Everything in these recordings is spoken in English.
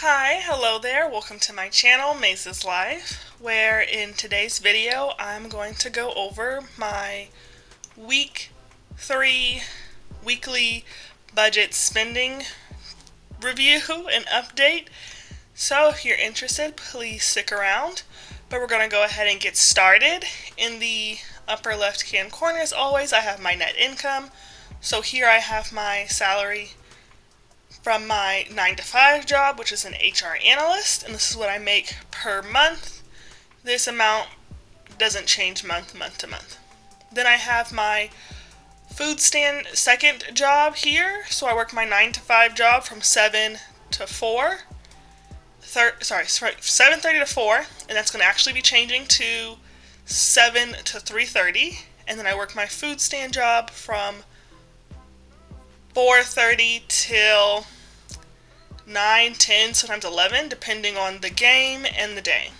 Hi, hello there. Welcome to my channel, Mace's Life, where in today's video I'm going to go over my week 3 weekly budget spending review and update. So if you're interested, please stick around. But we're going to go ahead and get started. In the upper left hand corner, as always, I have my net income. So here I have my salary from my 9 to 5 job, which is an HR analyst, and this is what I make per month. This amount doesn't change month to month. Then I have my food stand second job here, so I work my 9 to 5 job from 7 to 4. 7:30 to 4, and that's going to actually be changing to 7 to 3:30, and then I work my food stand job from 4:30 till 9, 10, sometimes 11, depending on the game and the day.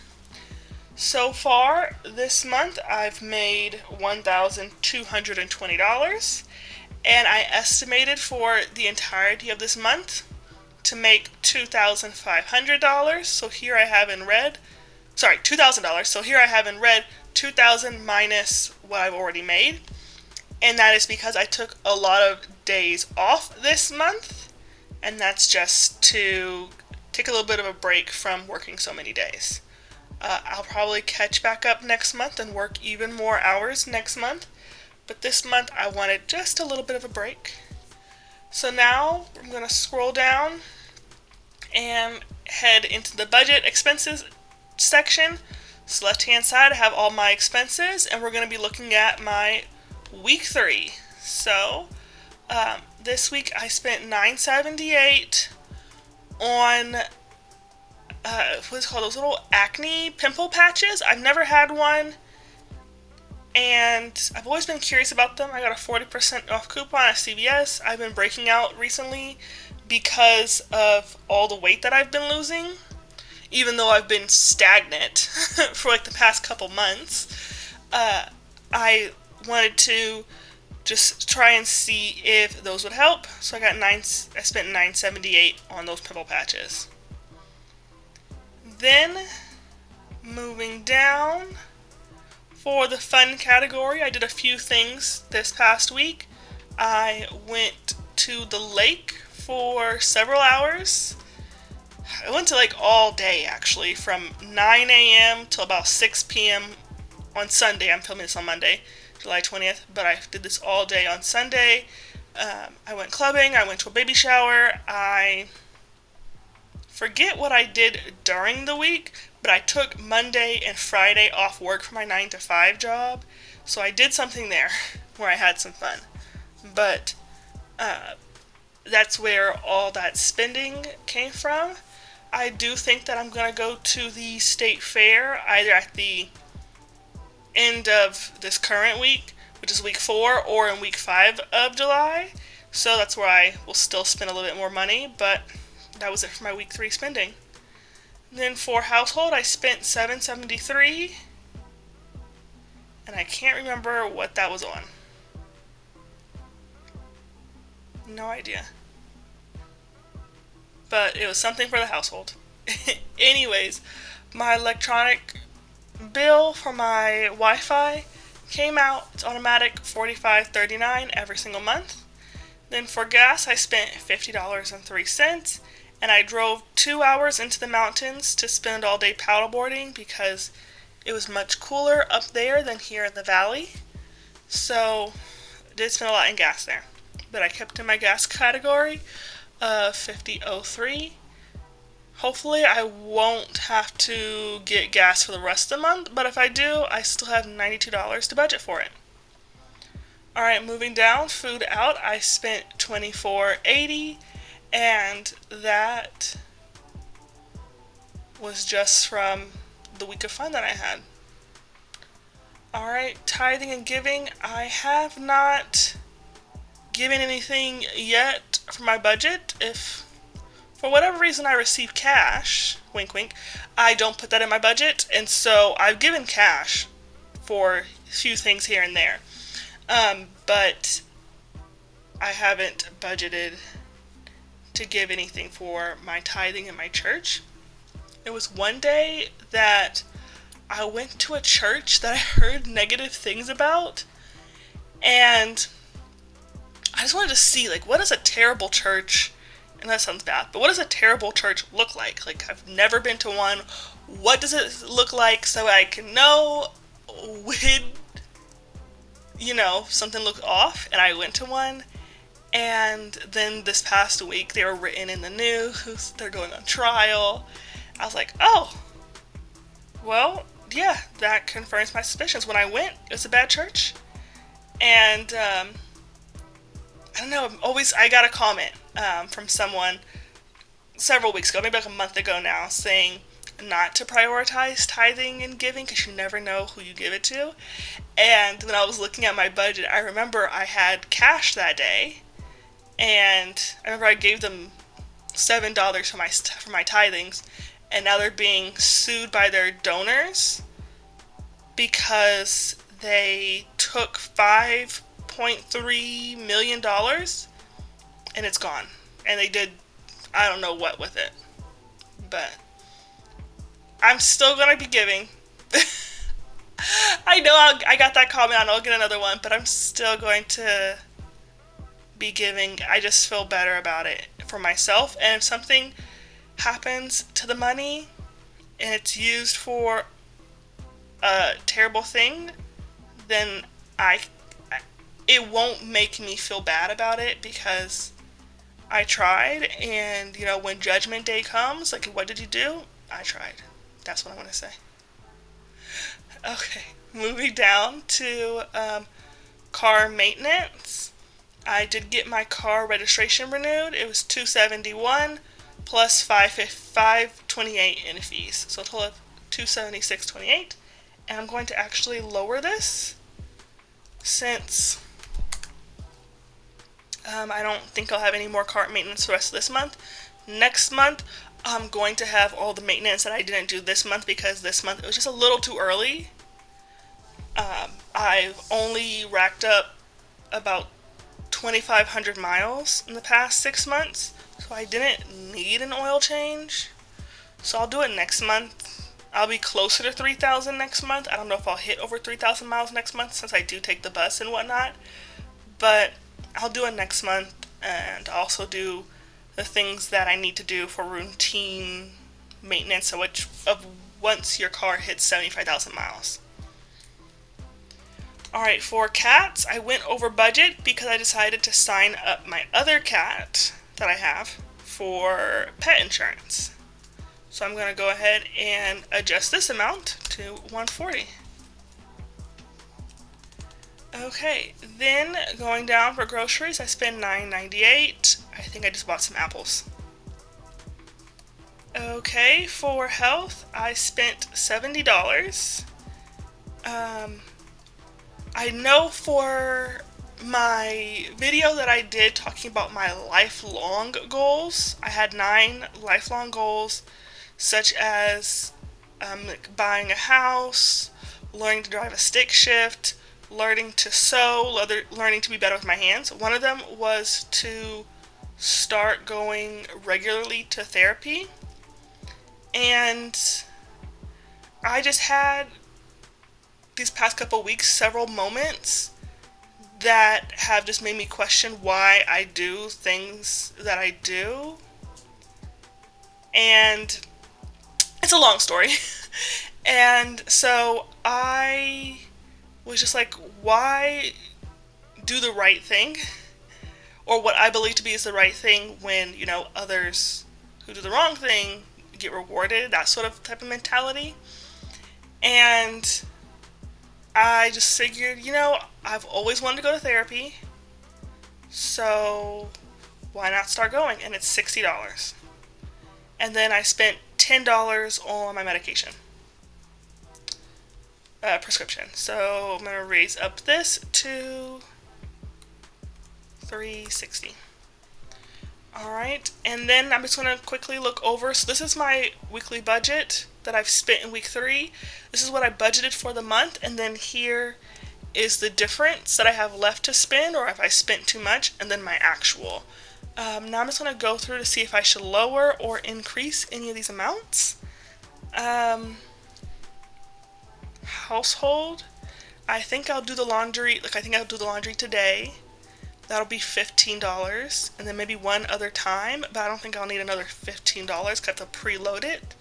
So far this month I've made $1,220, and I estimated for the entirety of this month to make $2,500. So here I have in red, $2,000. So here I have in red 2,000 minus what I've already made. And that is because I took a lot of days off this month, and that's just to take a little bit of a break from working so many days. I'll probably catch back up next month and work even more hours next month, but this month I wanted just a little bit of a break. So now I'm going to scroll down and head into the budget expenses section. So left hand side I have all my expenses, and we're going to be looking at my week 3. So this week I spent $9.78 on what's called those little acne pimple patches. I've never had one, and I've always been curious about them. I got a 40% off coupon at CVS. I've been breaking out recently because of all the weight that I've been losing, even though I've been stagnant for like the past couple months. I wanted to just try and see if those would help. So I spent $9.78 on those pimple patches. Then moving down, for the fun category, I did a few things this past week. I went to the lake for several hours. I went to like all day actually, from 9 a.m. till about 6 p.m. on Sunday. I'm filming this on Monday, July 20th, but I did this all day on Sunday. I went clubbing, I went to a baby shower. I forget what I did during the week, but I took Monday and Friday off work for my 9 to 5 job, so I did something there where I had some fun. But that's where all that spending came from. I do think that I'm going to go to the state fair either at the end of this current week, which is week 4, or in week 5 of July. So that's where I will still spend a little bit more money, but that was it for my week 3 spending. Then for household, I spent $7.73, and I can't remember what that was on. No idea. But it was something for the household. Anyways, my electronic bill for my Wi-Fi came out. It's automatic, $45.39 every single month. Then for gas, I spent $50.03, and I drove 2 hours into the mountains to spend all day paddleboarding because it was much cooler up there than here in the valley. So I did spend a lot in gas there, but I kept in my gas category of $50.03. Hopefully I won't have to get gas for the rest of the month, but if I do, I still have $92 to budget for it. Alright, moving down, food out, I spent $24.80, and that was just from the week of fun that I had. Alright, tithing and giving, I have not given anything yet for my budget. If for whatever reason I receive cash, wink wink, I don't put that in my budget, and so I've given cash for a few things here and there. But I haven't budgeted to give anything for my tithing in my church. It was one day that I went to a church that I heard negative things about, and I just wanted to see, like, what does a terrible church, and that sounds bad, but what does a terrible church look like? Like, I've never been to one. What does it look like so I can know when, something looked off? And I went to one, and then this past week they were written in the news. They're going on trial. I was like, oh, well, yeah, that confirms my suspicions. When I went, it was a bad church. And, I don't know, I got a comment from someone several weeks ago, maybe like a month ago now, saying not to prioritize tithing and giving because you never know who you give it to. And when I was looking at my budget, I remember I had cash that day, and I remember I gave them $7 for my tithings, and now they're being sued by their donors because they took $5.3 million and it's gone. And they did, I don't know what with it. But I'm still going to be giving. I know I got that comment, and I'll get another one, but I'm still going to be giving. I just feel better about it for myself. And if something happens to the money and it's used for a terrible thing, then it won't make me feel bad about it because I tried. And when judgment day comes, like, what did you do? I tried. That's what I want to say. Okay, moving down to car maintenance. I did get my car registration renewed. It was $271 plus $528 in fees, so a total of $276.28. And I'm going to actually lower this since I don't think I'll have any more car maintenance the rest of this month. Next month, I'm going to have all the maintenance that I didn't do this month because this month it was just a little too early. I've only racked up about 2,500 miles in the past 6 months, so I didn't need an oil change. So I'll do it next month. I'll be closer to 3,000 next month. I don't know if I'll hit over 3,000 miles next month since I do take the bus and whatnot, but I'll do it next month, and also do the things that I need to do for routine maintenance, of once your car hits 75,000 miles. Alright, for cats, I went over budget because I decided to sign up my other cat that I have for pet insurance. So I'm going to go ahead and adjust this amount to $140. Okay, then going down for groceries, I spent $9.98. I think I just bought some apples. Okay, for health, I spent $70. I know for my video that I did talking about my lifelong goals, I had 9 lifelong goals, such as buying a house, learning to drive a stick shift, learning to sew, learning to be better with my hands. One of them was to start going regularly to therapy. And I just had these past couple weeks several moments that have just made me question why I do things that I do. And it's a long story. And so I was just like, why do the right thing? Or what I believe to be is the right thing when, others who do the wrong thing get rewarded, that sort of type of mentality. And I just figured, I've always wanted to go to therapy, so why not start going? And it's $60. And then I spent $10 on my medication. Prescription. So I'm going to raise up this to $360. Alright, and then I'm just going to quickly look over. So this is my weekly budget that I've spent in week 3. This is what I budgeted for the month, and then here is the difference that I have left to spend, or if I spent too much, and then my actual Now I'm just going to go through to see if I should lower or increase any of these amounts. Household, I think I'll do the laundry, I think I'll do the laundry today. That'll be $15, and then maybe one other time, but I don't think I'll need another $15 because I have to preload it.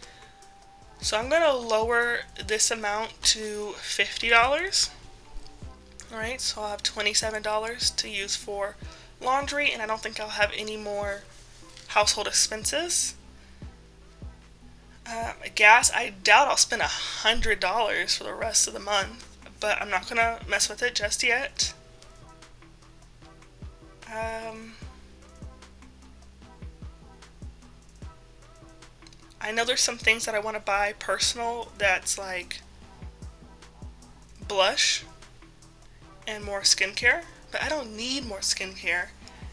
So I'm going to lower this amount to $50. Alright, so I'll have $27 to use for laundry, and I don't think I'll have any more household expenses. Gas, I doubt I'll spend $100 for the rest of the month, but I'm not going to mess with it just yet. I know there's some things that I want to buy personal that's like blush and more skincare, but I don't need more skincare,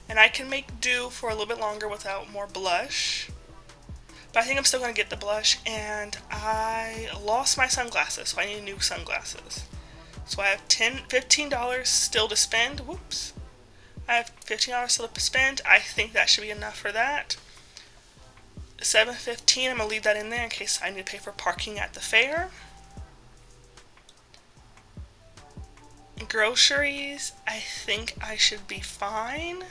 and I can make do for a little bit longer without more blush. But I think I'm still going to get the blush, and I lost my sunglasses, so I need new sunglasses. So I have $15 still to spend. Whoops. I have $15 still to spend. I think that should be enough for that. $7.15, I'm going to leave that in there in case I need to pay for parking at the fair. Groceries, I think I should be fine.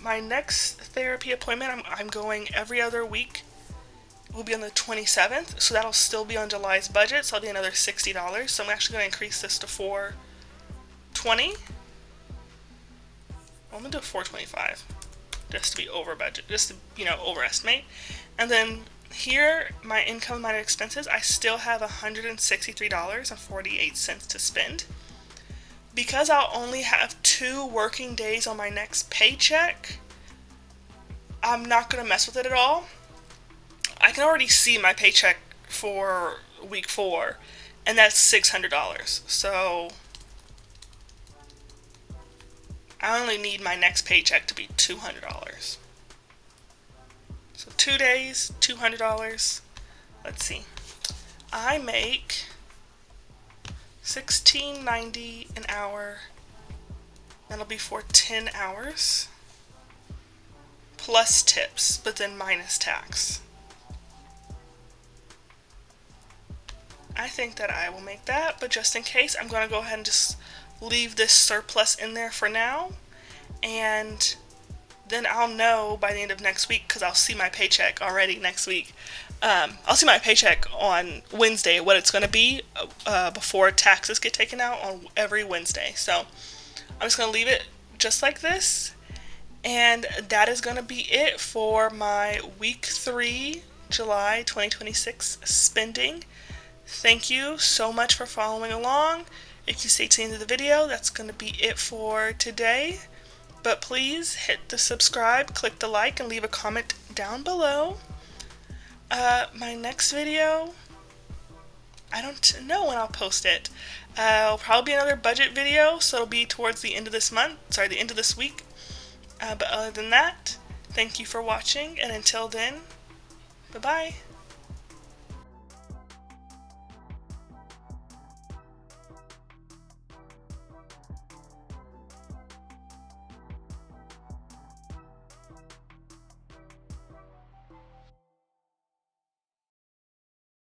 My next therapy appointment, I'm going every other week, will be on the 27th, so that'll still be on July's budget, so I'll do another $60. So I'm actually going to increase this to $420. I'm going to do $425, just to be over budget, just to, overestimate. And then here, my income minus expenses, I still have $163.48 to spend. Because I'll only have 2 working days on my next paycheck, I'm not going to mess with it at all. I can already see my paycheck for week 4, and that's $600. So I only need my next paycheck to be $200. So 2 days, $200. Let's see. I make $16.90 an hour. That'll be for 10 hours. Plus tips, but then minus tax. I think that I will make that, but just in case, I'm going to go ahead and just leave this surplus in there for now. And then I'll know by the end of next week, because I'll see my paycheck already next week. I'll see my paycheck on Wednesday, what it's going to be before taxes get taken out on every Wednesday. So I'm just going to leave it just like this. And that is going to be it for my week 3, July 2026 spending. Thank you so much for following along. If you stay to the end of the video, that's going to be it for today. But please hit the subscribe, click the like, and leave a comment down below. My next video, I don't know when I'll post it. It'll probably be another budget video, so it'll be towards the end of this week. But other than that, thank you for watching, and until then, bye-bye.